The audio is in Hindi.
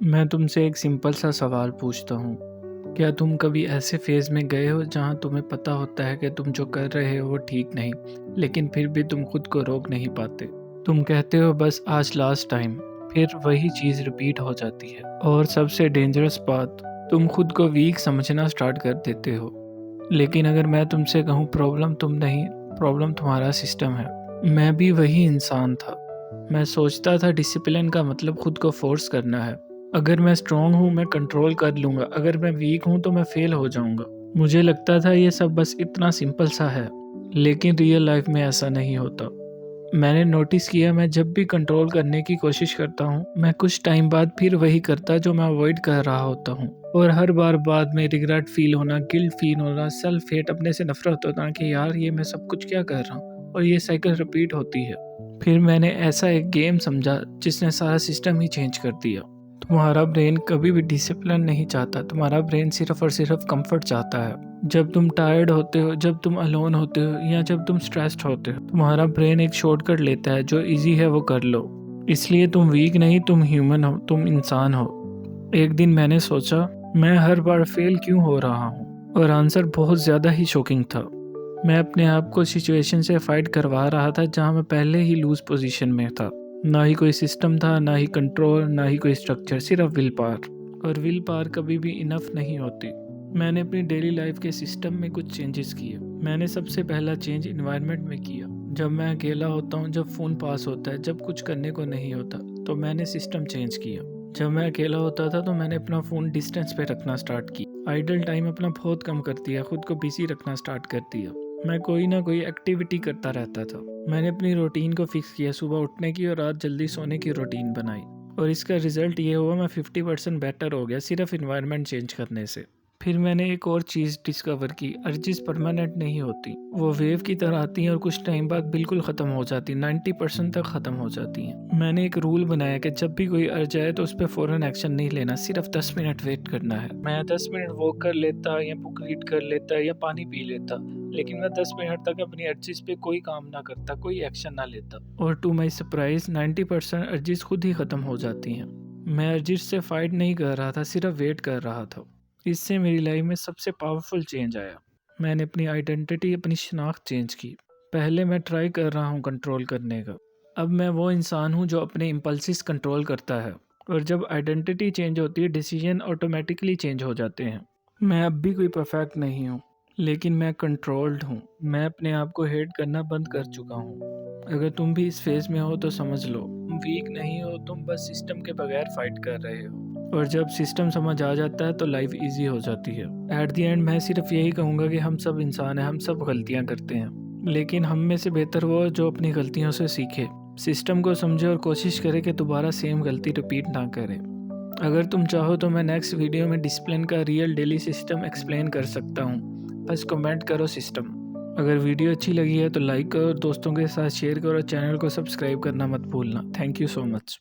मैं तुमसे एक सिंपल सा सवाल पूछता हूँ। क्या तुम कभी ऐसे फ़ेज़ में गए हो जहाँ तुम्हें पता होता है कि तुम जो कर रहे हो वो ठीक नहीं, लेकिन फिर भी तुम खुद को रोक नहीं पाते? तुम कहते हो बस आज लास्ट टाइम, फिर वही चीज़ रिपीट हो जाती है। और सबसे डेंजरस बात, तुम खुद को वीक समझना स्टार्ट कर देते हो। लेकिन अगर मैं तुमसे कहूँ प्रॉब्लम तुम नहीं, प्रॉब्लम तुम्हारा सिस्टम है। मैं भी वही इंसान था। मैं सोचता था डिसिप्लिन का मतलब खुद को फ़ोर्स करना है। अगर मैं स्ट्रॉन्ग हूँ मैं कंट्रोल कर लूँगा, अगर मैं वीक हूँ तो मैं फ़ेल हो जाऊँगा। मुझे लगता था ये सब बस इतना सिंपल सा है, लेकिन रियल लाइफ में ऐसा नहीं होता। मैंने नोटिस किया मैं जब भी कंट्रोल करने की कोशिश करता हूँ, मैं कुछ टाइम बाद फिर वही करता जो मैं अवॉइड कर रहा होता हूँ। और हर बार बाद में रिग्रेट फील होना, गिल्ट फील होना, सेल्फ हेट, अपने से नफरत होना कि यार ये मैं सब कुछ क्या कर रहा हूँ, और ये साइकिल रिपीट होती है। फिर मैंने ऐसा एक गेम समझा जिसने सारा सिस्टम ही चेंज कर दिया। तुम्हारा ब्रेन कभी भी डिसिप्लिन नहीं चाहता, तुम्हारा ब्रेन सिर्फ और सिर्फ कंफर्ट चाहता है। जब तुम टायर्ड होते हो, जब तुम अलोन होते हो, या जब तुम स्ट्रेस्ड होते हो, तुम्हारा ब्रेन एक शॉर्टकट लेता है, जो इजी है वो कर लो। इसलिए तुम वीक नहीं, तुम ह्यूमन हो, तुम इंसान हो। एक दिन मैंने सोचा मैं हर बार फेल क्यों हो रहा हूँ, और आंसर बहुत ज़्यादा ही शॉकिंग था। मैं अपने आप को सिचुएशन से फाइट करवा रहा था जहाँ मैं पहले ही लूज पोजीशन में था। ना ही कोई सिस्टम था, ना ही कंट्रोल, ना ही कोई स्ट्रक्चर, सिर्फ विल पावर। और विल पावर कभी भी इनफ नहीं होती। मैंने अपनी डेली लाइफ के सिस्टम में कुछ चेंजेस किए। मैंने सबसे पहला चेंज इन्वायरमेंट में किया। जब मैं अकेला होता हूँ, जब फ़ोन पास होता है, जब कुछ करने को नहीं होता, तो मैंने सिस्टम चेंज किया। जब मैं अकेला होता था तो मैंने अपना फ़ोन डिस्टेंस पे रखना स्टार्ट किया। आइडल टाइम अपना बहुत कम कर दिया, खुद को बिजी रखना स्टार्ट कर दिया। मैं कोई ना कोई एक्टिविटी करता रहता था। मैंने अपनी रूटीन को फिक्स किया, सुबह उठने की और रात जल्दी सोने की रूटीन बनाई। और इसका रिजल्ट ये हुआ मैं 50% बेटर हो गया सिर्फ इन्वायरमेंट चेंज करने से। फिर मैंने एक और चीज़ डिस्कवर की, अर्जिस परमानेंट नहीं होती। वो वेव की तरह आती हैं और कुछ टाइम बाद बिल्कुल ख़त्म हो जाती, 90% तक ख़त्म हो जाती हैं। मैंने एक रूल बनाया कि जब भी कोई अर्ज आए तो उस पर फ़ौरन एक्शन नहीं लेना, सिर्फ 10 मिनट वेट करना है। मैं 10 मिनट वॉक कर लेता, या बुक रीड कर लेता, या पानी पी लेता, लेकिन मैं 10 मिनट तक अपनी अर्जिस पे कोई काम ना करता, कोई एक्शन ना लेता। और टू माई सरप्राइज 90% अर्जिस खुद ही ख़त्म हो जाती हैं। मैं अर्जिस से फाइट नहीं कर रहा था, सिर्फ वेट कर रहा था। इससे मेरी लाइफ में सबसे पावरफुल चेंज आया। मैंने अपनी आइडेंटिटी, अपनी शनाख्त चेंज की। पहले मैं ट्राई कर रहा हूँ कंट्रोल करने का, अब मैं वो इंसान हूँ जो अपने इम्पल्सिस कंट्रोल करता है। और जब आइडेंटिटी चेंज होती है, डिसीजन ऑटोमेटिकली चेंज हो जाते हैं। मैं अब भी कोई परफेक्ट नहीं हूँ, लेकिन मैं कंट्रोल्ड हूँ। मैं अपने आप को हेट करना बंद कर चुका हूँ। अगर तुम भी इस फेज में हो तो समझ लो, तुम वीक नहीं हो, तुम बस सिस्टम के बगैर फाइट कर रहे हो। और जब सिस्टम समझ आ जाता है तो लाइफ इजी हो जाती है। एट द एंड मैं सिर्फ यही कहूँगा कि हम सब इंसान हैं, हम सब गलतियाँ करते हैं, लेकिन हम में से बेहतर वो है जो अपनी गलतियों से सीखे, सिस्टम को समझे और कोशिश करे कि दोबारा सेम गलती रिपीट ना करे। अगर तुम चाहो तो मैं नेक्स्ट वीडियो में डिसिप्लिन का रियल डेली सिस्टम एक्सप्लेन कर सकता हूँ, बस कमेंट करो सिस्टम। अगर वीडियो अच्छी लगी है तो लाइक करो, दोस्तों के साथ शेयर करो, चैनल को सब्सक्राइब करना मत भूलना। Thank you so much.